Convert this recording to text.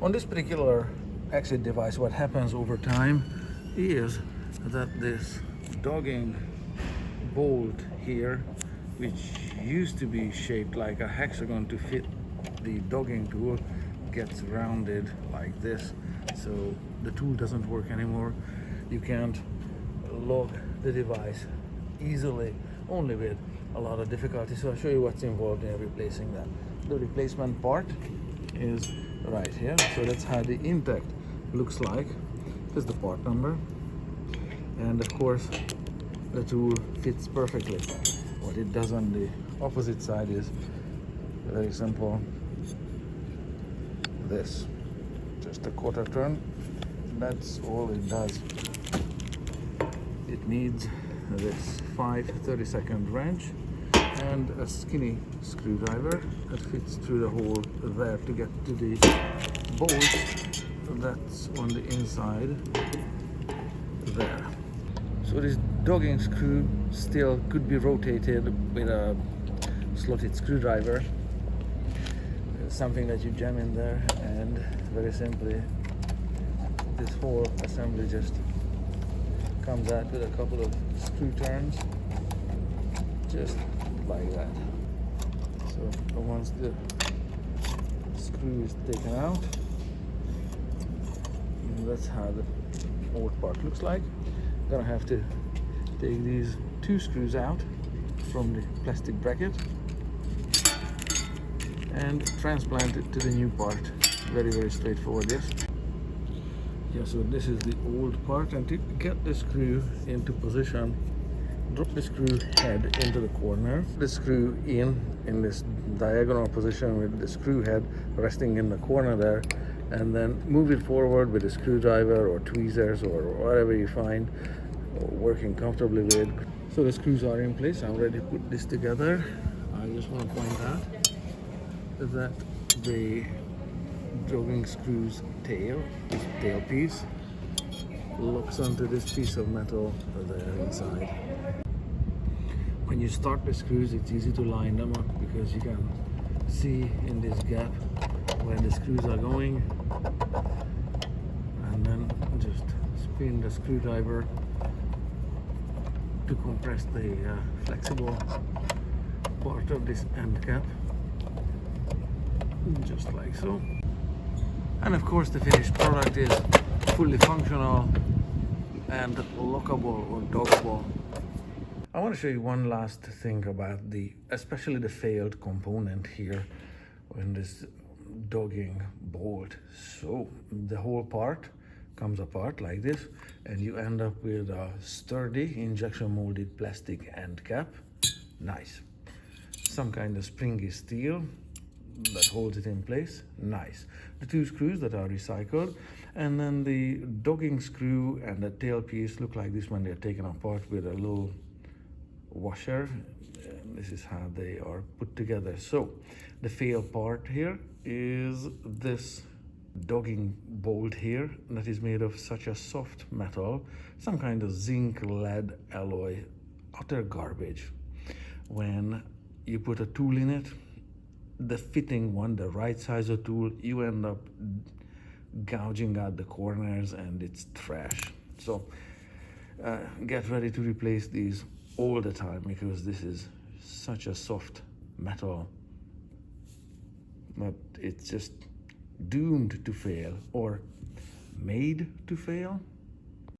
On this particular exit device, what happens over time is that this dogging bolt here, which used to be shaped like a hexagon to fit the dogging tool, gets rounded like this, so the tool doesn't work anymore. You can't lock the device easily, only with a lot of difficulty. So I'll show you what's involved in replacing that. The replacement part is right here. So that's how the intact looks like. Here's the part number, and of course the tool fits perfectly. What it does on the opposite side is very simple. This, just a quarter turn, that's all it does. It needs this 5 30-second wrench and a skinny screwdriver that fits through the hole there to get to the bolt that's on the inside there. So this dogging screw still could be rotated with a slotted screwdriver, something that you jam in there, and very simply this whole assembly just comes out with a couple of screw turns, just like that. So once the screw is taken out, that's how the old part looks like. Gonna have to take these two screws out from the plastic bracket and transplant it to the new part. Very, very straightforward, yes. Yeah, so this is the old part, and to get the screw into position, drop the screw head into the corner, the screw in this diagonal position with the screw head resting in the corner there, and then move it forward with a screwdriver or tweezers or whatever you find working comfortably with. So the screws are in place. I'm ready to put this together. I just want to point out that the dogging screw's tail, this tail piece, locks onto this piece of metal there inside. When you start the screws, it's easy to line them up because you can see in this gap where the screws are going, and then just spin the screwdriver to compress the flexible part of this end cap, just like so. And of course the finished product is fully functional and lockable or dockable. I want to show you one last thing about especially the failed component here in this dogging bolt. So the whole part comes apart like this, and you end up with a sturdy injection molded plastic end cap. Nice. Some kind of springy steel that holds it in place. Nice. The two screws that are recycled, and then the dogging screw and the tail piece look like this when they're taken apart with a little washer. And this is how they are put together. So the fail part here is this dogging bolt here that is made of such a soft metal, some kind of zinc lead alloy, utter garbage. When you put a tool in it, the fitting one, the right size of tool, you end up gouging out the corners and it's trash. So get ready to replace these all the time, because this is such a soft metal that it's just doomed to fail, or made to fail.